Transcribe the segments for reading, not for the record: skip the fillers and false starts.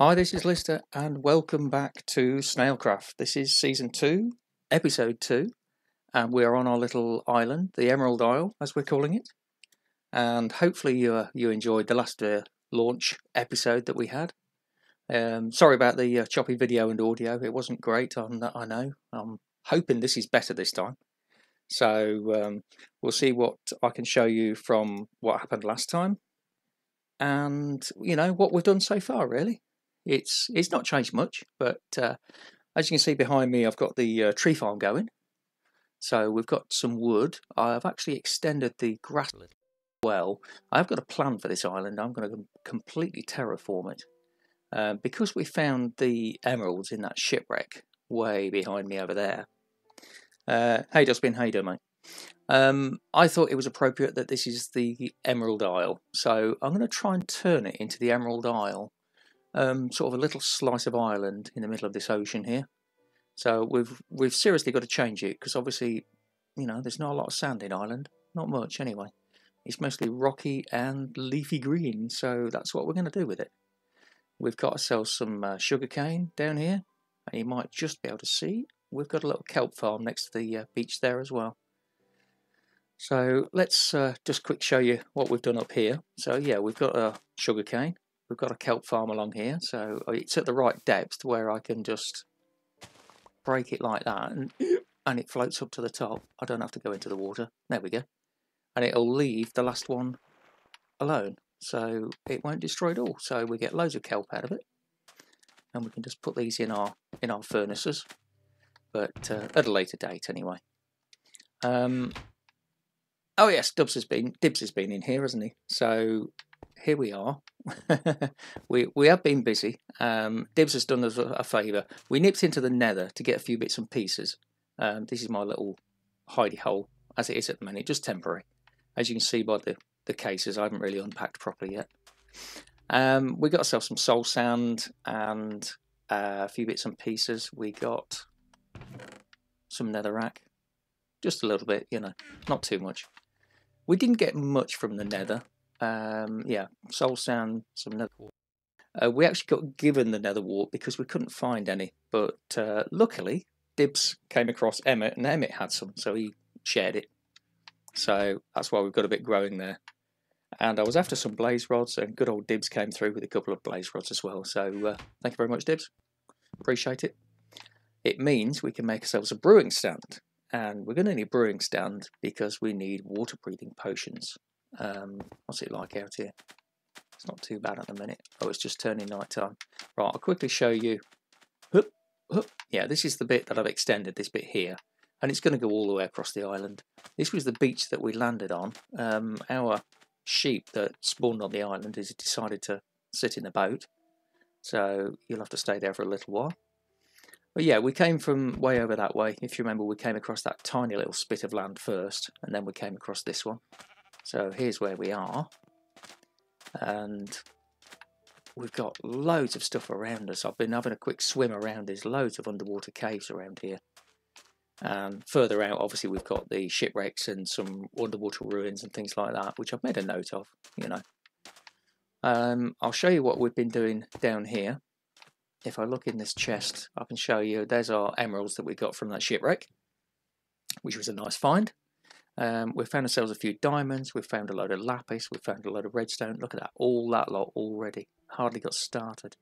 Hi, this is Lister, and welcome back to Snailcraft. This is Season 2, Episode 2, and we're on our little island, the Emerald Isle, as we're calling it. And hopefully you enjoyed the last launch episode that we had. Sorry about the choppy video and audio. It wasn't great, I know. I'm hoping this is better this time. So we'll see what I can show you from what happened last time. And, you know, what we've done so far, really. It's not changed much, but as you can see behind me, I've got the tree farm going. So we've got some wood. I've actually extended the grass a little well. I've got a plan for this island. I'm going to completely terraform it. Because we found the emeralds in that shipwreck way behind me over there. Hey Dustbin, how you doing, mate? I thought it was appropriate that this is the Emerald Isle. So I'm going to try and turn it into the Emerald Isle. Sort of a little slice of island in the middle of this ocean here. So we've seriously got to change it, because obviously, you know, there's not a lot of sand in Ireland, not much anyway. It's mostly rocky and leafy green, so that's what we're going to do with it. We've got ourselves some sugarcane down here, and you might just be able to see we've got a little kelp farm next to the beach there as well. So let's just quick show you what we've done up here. So yeah, we've got a sugarcane. We've got a kelp farm along here, so it's at the right depth where I can just break it like that, and it floats up to the top. I don't have to go into the water. There we go. And it'll leave the last one alone, so it won't destroy it all. So we get loads of kelp out of it, and we can just put these in our furnaces, but at a later date anyway. Oh yes, Dibs has been in here, hasn't he? So here we are. we have been busy. Dibs has done us a favour. We nipped into the nether to get a few bits and pieces. This is my little hidey hole as it is at the minute, just temporary. As you can see by the cases, I haven't really unpacked properly yet. We got ourselves some soul sand and a few bits and pieces. We got some netherrack, just a little bit, you know, not too much. We didn't get much from the nether. Yeah, soul sand, some nether wart. We actually got given the nether wart because we couldn't find any, but luckily Dibs came across Emmett, and Emmett had some, so he shared it. So that's why we've got a bit growing there. And I was after some blaze rods, and good old Dibs came through with a couple of blaze rods as well. So thank you very much, Dibs. Appreciate it. It means we can make ourselves a brewing stand, and we're going to need a brewing stand because we need water breathing potions. What's it like out here? It's not too bad at the minute. Oh, it's just turning night time. Right, I'll quickly show you. Yeah, this is the bit that I've extended, this bit here, and it's going to go all the way across the island. This was the beach that we landed on. Our sheep that spawned on the island has decided to sit in the boat, so you'll have to stay there for a little while. But yeah, we came from way over that way. If you remember, we came across that tiny little spit of land first, and then we came across this one. So here's where we are, and we've got loads of stuff around us. I've been having a quick swim around. There's loads of underwater caves around here. And further out, obviously, we've got the shipwrecks and some underwater ruins and things like that, which I've made a note of, you know. I'll show you what we've been doing down here. If I look in this chest, I can show you, there's our emeralds that we got from that shipwreck, which was a nice find. We've found ourselves a few diamonds, we've found a load of lapis, we've found a load of redstone. Look at that, all that lot already. Hardly got started.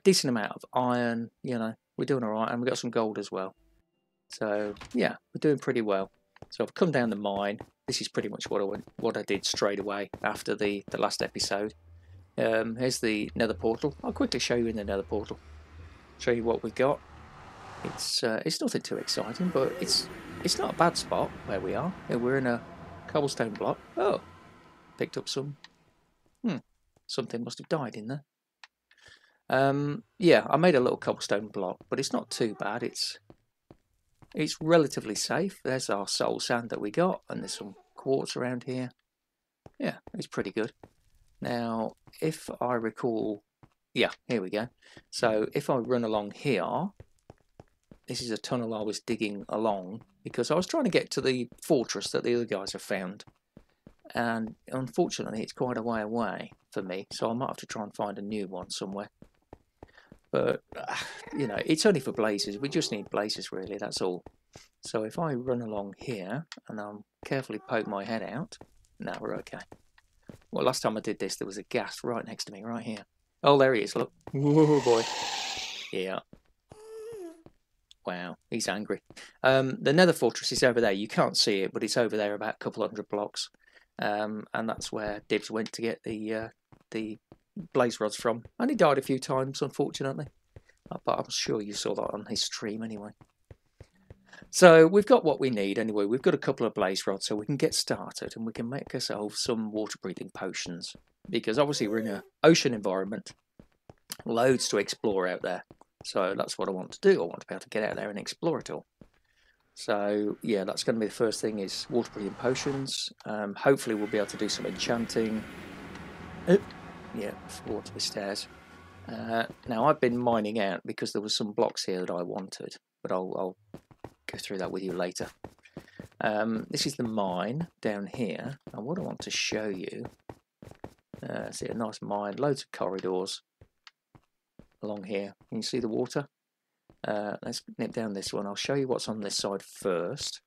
Decent amount of iron, you know, we're doing alright, and we got some gold as well. So yeah, we're doing pretty well. So I've come down the mine. This is pretty much what I did straight away after the last episode. Here's the nether portal. I'll quickly show you in the nether portal. Show you what we've got. It's nothing too exciting, but it's not a bad spot where we are. We're in a cobblestone block. Oh, picked up some. Something must have died in there. Yeah, I made a little cobblestone block, but it's not too bad. It's relatively safe. There's our soul sand that we got, and there's some quartz around here. Yeah, it's pretty good. Now, if I recall, yeah, here we go. So if I run along here, this is a tunnel I was digging along because I was trying to get to the fortress that the other guys have found. And unfortunately, it's quite a way away for me, so I might have to try and find a new one somewhere. But, you know, it's only for blazes. We just need blazes, really, that's all. So if I run along here, and I'll carefully poke my head out, now we're okay. Well, last time I did this, there was a ghast right next to me, right here. Oh, there he is, look. Whoa, boy. Yeah. Wow, he's angry. The nether fortress is over there. You can't see it, but it's over there about a couple hundred blocks. And that's where Dibs went to get the blaze rods from. And he died a few times, unfortunately. But I'm sure you saw that on his stream anyway. So we've got what we need anyway. We've got a couple of blaze rods, so we can get started and we can make ourselves some water breathing potions. Because obviously we're in an ocean environment. Loads to explore out there. So that's what I want to do. I want to be able to get out there and explore it all. So yeah, that's going to be the first thing, is water breathing potions. Hopefully we'll be able to do some enchanting. Yeah, fall to the stairs. Now I've been mining out because there was some blocks here that I wanted, but I'll go through that with you later. This is the mine down here, and what I want to show you, see a nice mine, loads of corridors along here. Can you see the water? Let's nip down this one. I'll show you what's on this side first.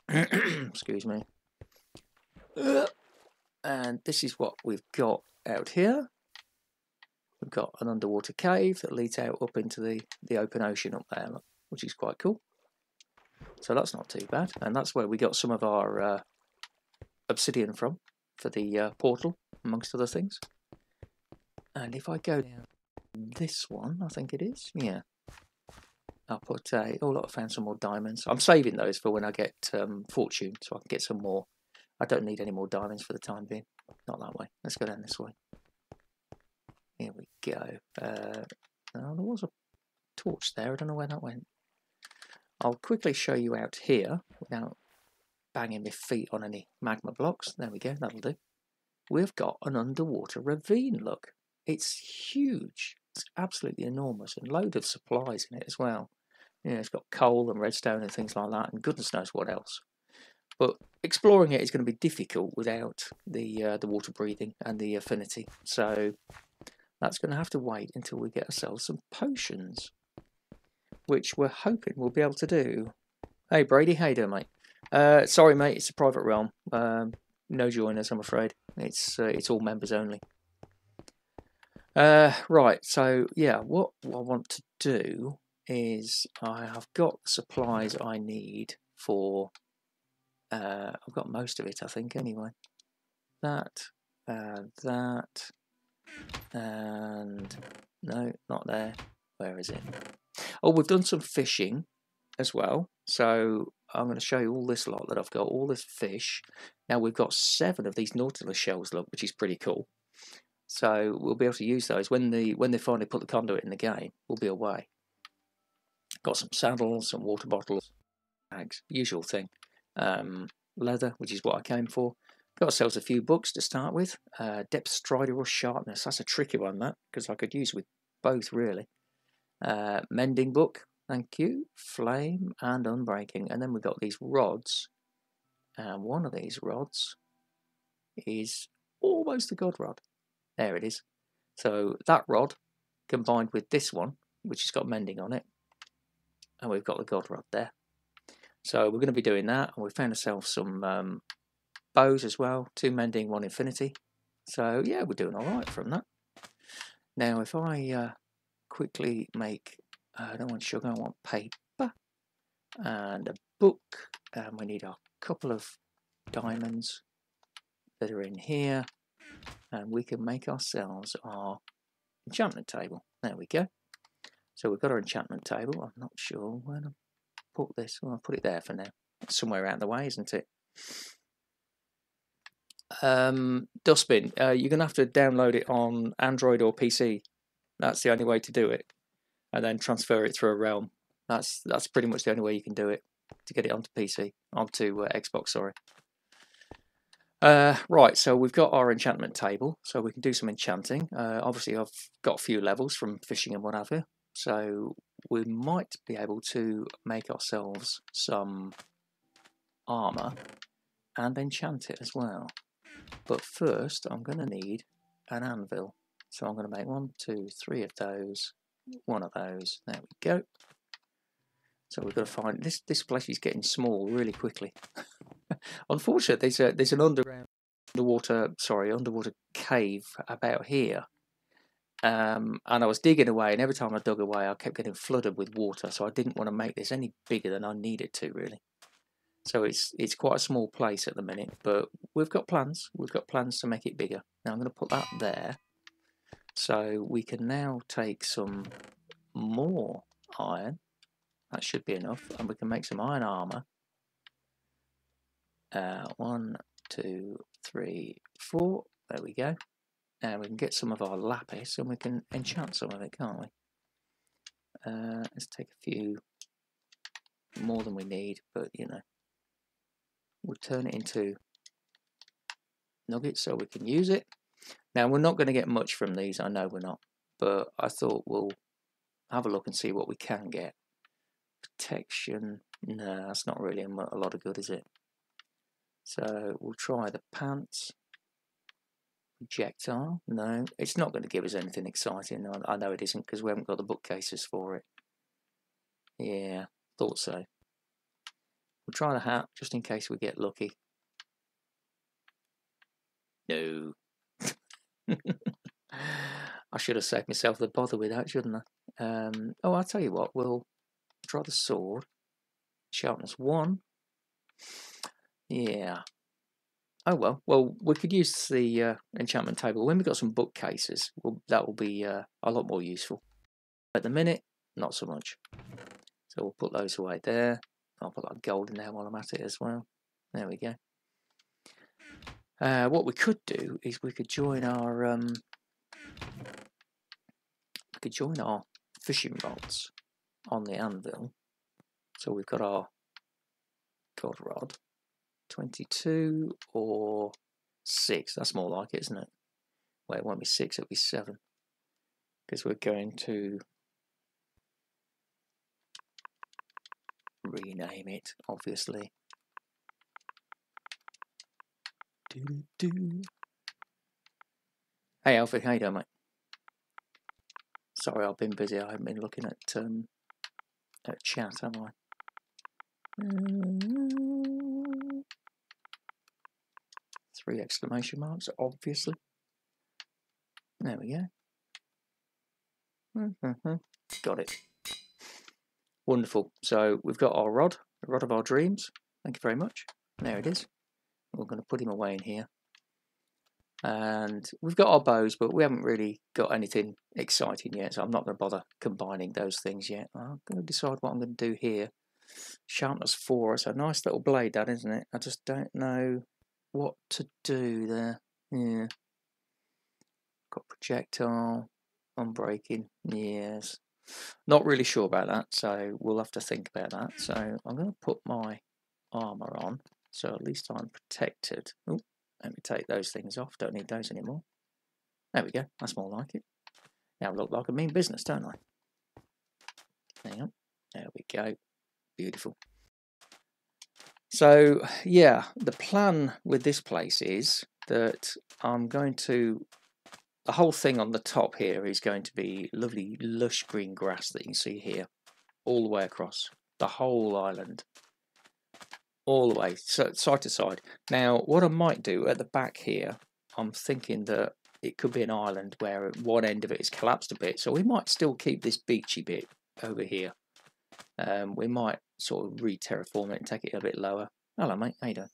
Excuse me. And this is what we've got out here. We've got an underwater cave that leads out up into the open ocean up there, which is quite cool. So that's not too bad. And that's where we got some of our obsidian from for the portal, amongst other things. And if I go down this one, I think it is, yeah. I'll put a, oh look, I found some more diamonds. I'm saving those for when I get fortune, so I can get some more. I don't need any more diamonds for the time being. Not that way. Let's go down this way. Here we go. Oh, there was a torch there. I don't know where that went. I'll quickly show you out here without banging my feet on any magma blocks. There we go. That'll do. We've got an underwater ravine. Look, it's huge. It's absolutely enormous, and load of supplies in it as well. You know, it's got coal and redstone and things like that, and goodness knows what else. But exploring it is going to be difficult without the water breathing and the affinity. So that's going to have to wait until we get ourselves some potions, which we're hoping we'll be able to do. Hey Brady, how you doing, mate? Sorry, mate, it's a private realm. No joiners, I'm afraid. It's all members only. Right, so yeah, what I want to do is I have got the supplies I need for. I've got most of it, I think, anyway. That, that, and no, not there. Where is it? Oh, we've done some fishing as well. So I'm going to show you all this lot that I've got, all this fish. Now we've got 7 of these nautilus shells, look, which is pretty cool. So we'll be able to use those when they finally put the conduit in the game. We'll be away. Got some saddles, some water bottles, bags, usual thing. Leather, which is what I came for. Got ourselves a few books to start with. Depth, Strider, or Sharpness. That's a tricky one, that, because I could use with both, really. Mending book, thank you. Flame and Unbreaking. And then we've got these rods. And one of these rods is almost a god rod. There it is. So that rod combined with this one, which has got mending on it. And we've got the god rod there. So we're going to be doing that, and we found ourselves some bows as well, 2 mending, 1 infinity. So yeah, we're doing all right from that. Now if I quickly make, I don't want sugar, I want paper and a book, and we need a couple of diamonds that are in here, and we can make ourselves our enchantment table. There we go. So we've got our enchantment table. I'm not sure where to put this. Well, I'll put it there for now. It's somewhere out of the way, isn't it? Dustbin. You're going to have to download it on Android or PC. That's the only way to do it. And then transfer it through a realm. That's pretty much the only way you can do it, to get it onto PC, onto Xbox, sorry. Right, so we've got our enchantment table, so we can do some enchanting. Obviously, I've got a few levels from fishing and what have you. So we might be able to make ourselves some armor and enchant it as well. But first I'm going to need an anvil. So I'm going to make 1, 2, 3 of those, 1 of those. There we go. So we've got to find this place is getting small really quickly. Unfortunately, there's an underwater cave about here. And I was digging away, and every time I dug away, I kept getting flooded with water. So I didn't want to make this any bigger than I needed to, really. So it's quite a small place at the minute, but we've got plans. We've got plans to make it bigger. Now I'm going to put that there, so we can now take some more iron. That should be enough, and we can make some iron armor. 1, 2, 3, 4. There we go. Now we can get some of our lapis, and we can enchant some of it, can't we? Let's take a few more than we need, but you know, we'll turn it into nuggets so we can use it. Now we're not going to get much from these, I know we're not, but I thought we'll have a look and see what we can get. Protection, no, that's not really a lot of good, is it? So we'll try the pants. Projectile, no, it's not going to give us anything exciting. I know it isn't, because we haven't got the bookcases for it. Yeah, thought so. We'll try the hat just in case we get lucky. No. I should have saved myself the bother with that, shouldn't I? Oh, I'll tell you what, we'll try the sword. Sharpness 1. Yeah. Oh well, we could use the enchantment table. When we've got some bookcases, that will be a lot more useful. At the minute, not so much. So we'll put those away there. I'll put that gold in there while I'm at it as well. There we go. What we could do is we could join our fishing rods on the anvil. So we've got our god rod, 22 or 6. That's more like it, isn't it? Well, it won't be 6, it'll be 7, because we're going to rename it, obviously. Hey Alfie, how you doing, mate? Sorry, I've been busy. I haven't been looking at chat, have I? 3 exclamation marks, obviously. There we go. Got it. Wonderful. So we've got our rod, the rod of our dreams. Thank you very much. There it is. We're going to put him away in here. And we've got our bows, but we haven't really got anything exciting yet, so I'm not going to bother combining those things yet. I'm going to decide what I'm going to do here. Sharpness 4, it's a nice little blade, that, isn't it? I just don't know what to do there. Yeah. Got projectile, unbreaking, yes. Not really sure about that, so we'll have to think about that. So I'm going to put my armour on, so at least I'm protected. Ooh, let me take those things off, don't need those anymore. There we go, that's more like it. Now I look like I mean business, don't I? Hang on, there we go, beautiful. So yeah, the plan with this place is that I'm going to, the whole thing on the top here is going to be lovely lush green grass that you can see here, all the way across the whole island, all the way, so side to side. Now what I might do at the back here, I'm thinking that it could be an island where one end of it is collapsed a bit, so we might still keep this beachy bit over here. We might sort of re-terraform it and take it a bit lower. Hello mate, how you doing?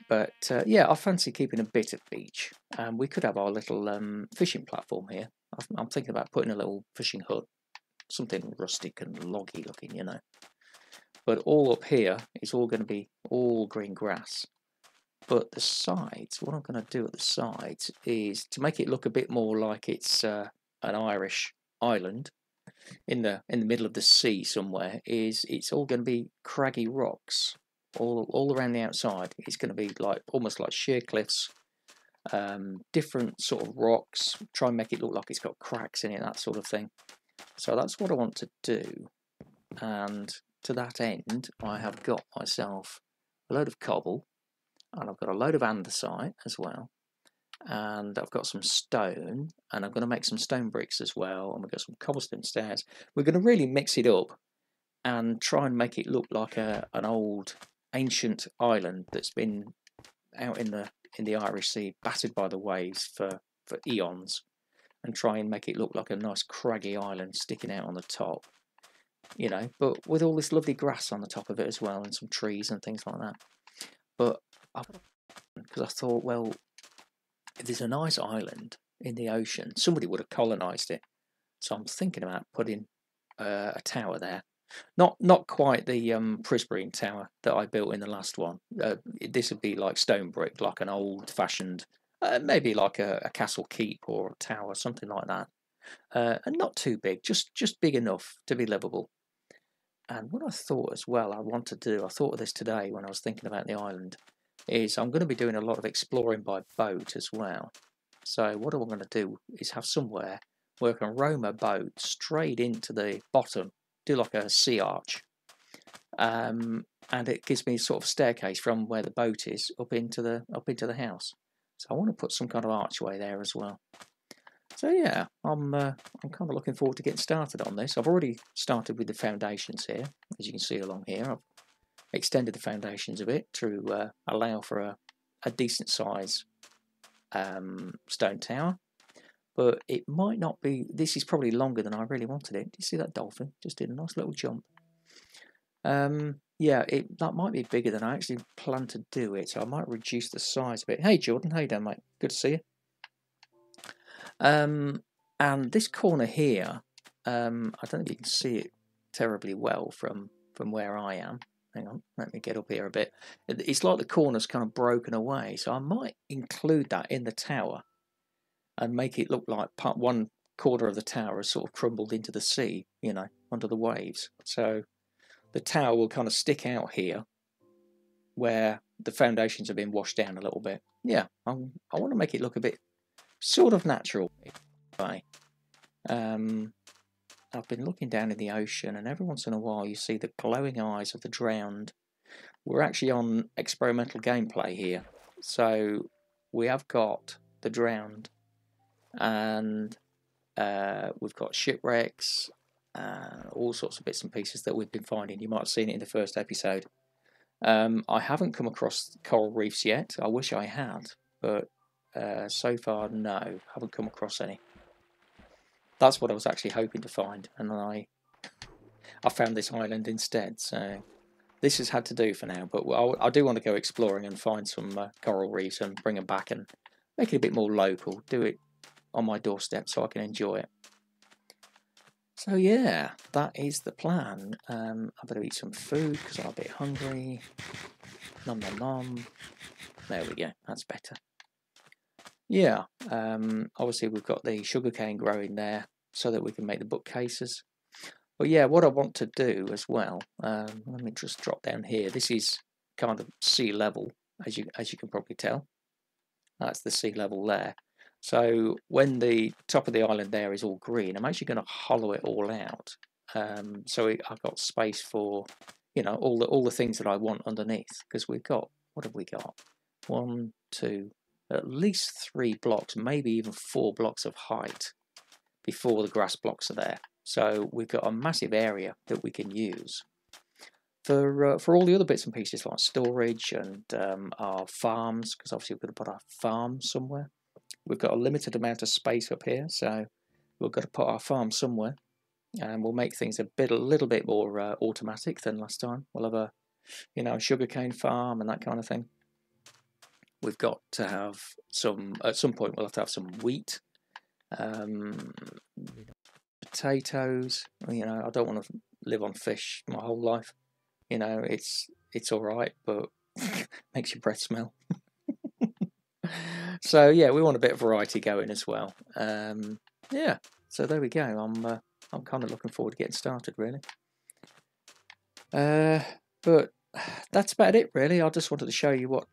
But yeah, I fancy keeping a bit of beach. We could have our little fishing platform here. I'm thinking about putting a little fishing hut, something rustic and loggy looking, you know. But all up here is all going to be all green grass. But the sides, what I'm going to do at the sides is to make it look a bit more like it's an Irish island in the middle of the sea somewhere. Is it's all going to be craggy rocks all around the outside. It's going to be like almost like sheer cliffs, different sort of rocks. Try and make it look like it's got cracks in it, that sort of thing. So that's what I want to do, and to that end I have got myself a load of cobble, and I've got a load of andesite as well, and I've got some stone, and I'm going to make some stone bricks as well, and we've got some cobblestone stairs. We're going to really mix it up and try and make it look like an old ancient island that's been out in the Irish Sea, battered by the waves for eons, and try and make it look like a nice craggy island sticking out on the top, you know, but with all this lovely grass on the top of it as well, and some trees and things like that. But because I thought, well, if there's a nice island in the ocean, somebody would have colonised it. So I'm thinking about putting a tower there. Not quite the Prisbrine tower that I built in the last one. This would be like stone brick, like an old-fashioned, maybe like a castle keep or a tower, something like that. And not too big, just big enough to be livable. And what I thought as well I want to do, I thought of this today when I was thinking about the island, is I'm going to be doing a lot of exploring by boat as well. So what I'm going to do is have somewhere where I can row my boat straight into the bottom, do like a sea arch, and it gives me sort of staircase from where the boat is up into the house. So I want to put some kind of archway there as well. So yeah, I'm kind of looking forward to getting started on this. I've already started with the foundations here, as you can see along here. I've extended the foundations a bit to allow for a decent size stone tower. But it might not be, this is probably longer than I really wanted it. Do you see that dolphin? Just did a nice little jump. Yeah, that might be bigger than I actually planned to do it, so I might reduce the size a bit. Hey Jordan, how you doing, mate? Good to see you. And this corner here, I don't know if you can see it terribly well from where I am. Hang on, let me get up here a bit. It's like the corner's kind of broken away, so I might include that in the tower and make it look like one quarter of the tower has sort of crumbled into the sea, you know, under the waves. So the tower will kind of stick out here where the foundations have been washed down a little bit. Yeah, I want to make it look a bit sort of natural. I've been looking down in the ocean, and every once in a while you see the glowing eyes of the drowned. We're actually on experimental gameplay here, so we have got the drowned, and we've got shipwrecks, all sorts of bits and pieces that we've been finding. You might have seen it in the first episode. I haven't come across coral reefs yet. I wish I had, but so far, no, haven't come across any. That's what I was actually hoping to find, and then I found this island instead. So this has had to do for now, but I do want to go exploring and find some coral reefs and bring them back and make it a bit more local. Do it on my doorstep so I can enjoy it. So yeah, that is the plan. I better eat some food because I'm a bit hungry. Nom nom nom. There we go. That's better. Yeah, obviously we've got the sugarcane growing there so that we can make the bookcases. But yeah, what I want to do as well, let me just drop down here. This is kind of sea level, as you can probably tell. That's the sea level there. So when the top of the island there is all green, I'm actually going to hollow it all out. So I've got space for, you know, all the things that I want underneath. Because we've got, what have we got? 1, 2, at least 3 blocks, maybe even 4 blocks of height before the grass blocks are there. So we've got a massive area that we can use for all the other bits and pieces like storage and our farms, because obviously we're going to put our farm somewhere. We've got a limited amount of space up here, so we've got to put our farm somewhere, and we'll make things a little bit more automatic than last time. We'll have a, you know, a sugarcane farm and that kind of thing. We've got to have some, at some point we'll have to have some wheat, potatoes. You know, I don't want to live on fish my whole life. You know, it's all right, but makes your breath smell. So yeah, we want a bit of variety going as well. Yeah, so there we go. I'm kind of looking forward to getting started, really. But that's about it, really. I just wanted to show you what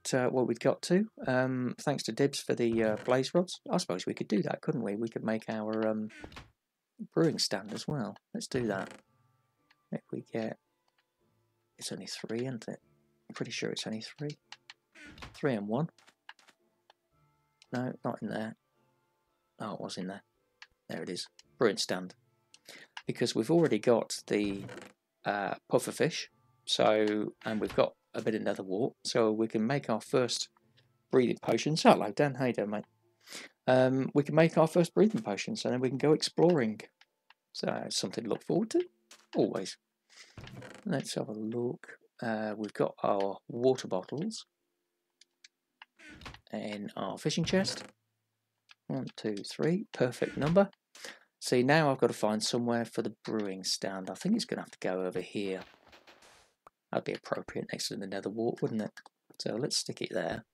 we'd got to. Thanks to Dibs for the blaze rods. I suppose we could do that, couldn't we? We could make our brewing stand as well. Let's do that. If we get, it's only 3, isn't it? I'm pretty sure it's only 3. 3 and 1. No, not in there. Oh, it was in there. There it is. Brewing stand. Because we've already got the pufferfish, so, and we've got a bit of nether wart, so we can make our first breathing potions. Hello, Dan. How you doing, mate? We can make our first breathing potions, and then we can go exploring. So, something to look forward to, always. Let's have a look. We've got our water bottles in our fishing chest. 1, 2, 3. Perfect number. See, now I've got to find somewhere for the brewing stand. I think it's going to have to go over here. That'd be appropriate next to the nether wart, wouldn't it? So let's stick it there.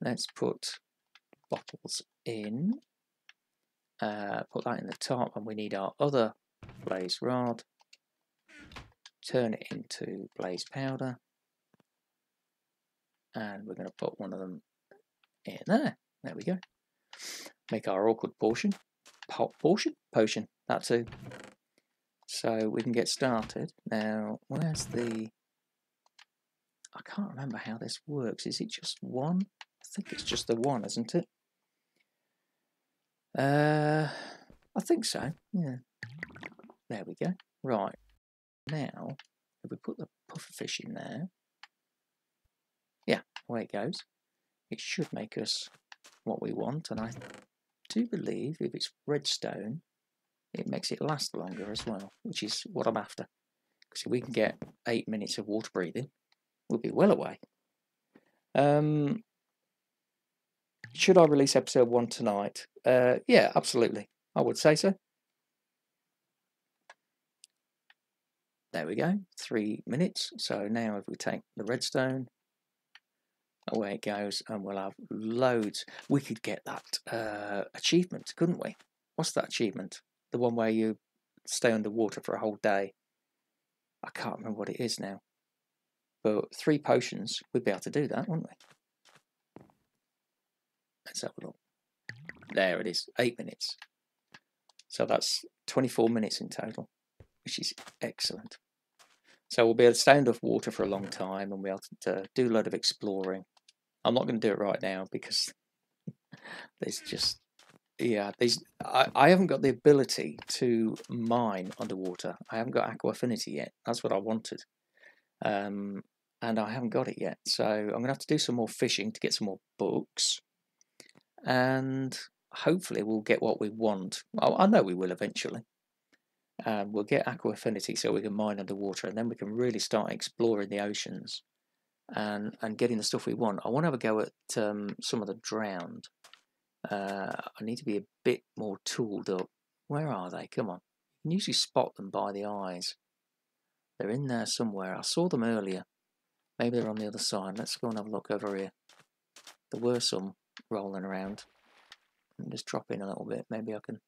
Let's put bottles in. Put that in the top, and we need our other blaze rod. Turn it into blaze powder. And we're going to put one of them in there. There we go. Make our awkward potion, that too. So we can get started. Now, where's the... I can't remember how this works. Is it just one? I think it's just the one, isn't it? I think so, yeah. There we go. Right. Now, if we put the pufferfish in there, yeah, away it goes. It should make us what we want, and I do believe if it's redstone, it makes it last longer as well, which is what I'm after. Because if we can get 8 minutes of water breathing, we'll be well away. Should I release episode 1 tonight? Yeah, absolutely. I would say so. There we go, 3 minutes. So now if we take the redstone, away it goes, and we'll have loads. We could get that achievement, couldn't we? What's that achievement? The one where you stay underwater for a whole day. I can't remember what it is now. But 3 potions, we'd be able to do that, wouldn't we? Let's have a look. There it is, 8 minutes. So that's 24 minutes in total, which is excellent. So we'll be able to stay underwater for a long time, and we'll be able to do a lot of exploring. I'm not going to do it right now because there's just, yeah, I haven't got the ability to mine underwater. I haven't got aqua affinity yet. That's what I wanted. And I haven't got it yet. So I'm going to have to do some more fishing to get some more books. And hopefully we'll get what we want. Well, I know we will eventually. We'll get aqua affinity so we can mine underwater, and then we can really start exploring the oceans and getting the stuff we want. I want to have a go at some of the drowned. I need to be a bit more tooled up. Where are they? Come on. You can usually spot them by the eyes. They're in there somewhere. I saw them earlier. Maybe they're on the other side. Let's go and have a look over here. There were some rolling around. Just drop in a little bit. Maybe I can...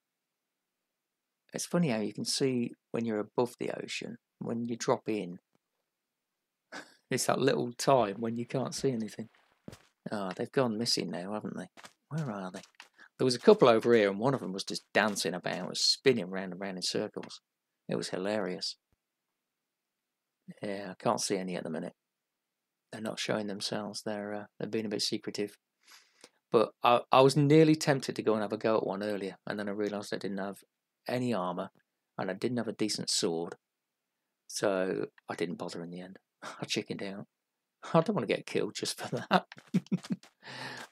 It's funny how you can see when you're above the ocean. When you drop in, it's that little time when you can't see anything. Ah, they've gone missing now, haven't they? Where are they? There was a couple over here, and one of them was just dancing about, was spinning round and round in circles. It was hilarious. Yeah, I can't see any at the minute. They're not showing themselves. They're being a bit secretive. But I was nearly tempted to go and have a go at one earlier, and then I realised I didn't have any armour, and I didn't have a decent sword, so I didn't bother in the end. I chickened out. I don't want to get killed just for that.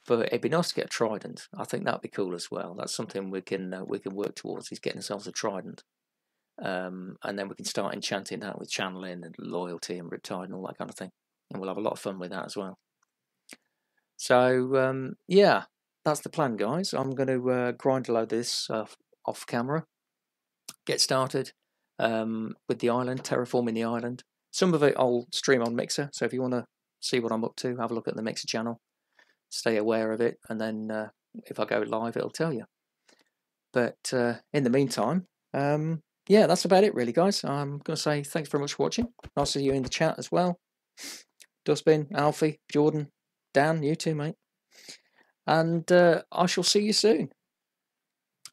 But it'd be nice to get a trident. I think that'd be cool as well. That's something we can work towards, is getting ourselves a trident, and then we can start enchanting that with channeling and loyalty and riptide and all that kind of thing, and we'll have a lot of fun with that as well. So yeah, that's the plan, guys. I'm going to grind a load of this off camera, get started with the island, terraforming the island. Some of it I'll stream on Mixer, so if you want to see what I'm up to, have a look at the Mixer channel, stay aware of it, and then if I go live it'll tell you. But in the meantime, yeah, that's about it really, guys. I'm going to say thanks very much for watching. I'll see you in the chat as well. Dustbin, Alfie, Jordan, Dan, you too, mate. And I shall see you soon.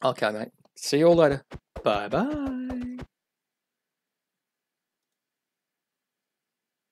Okay, mate. See you all later. Bye-bye.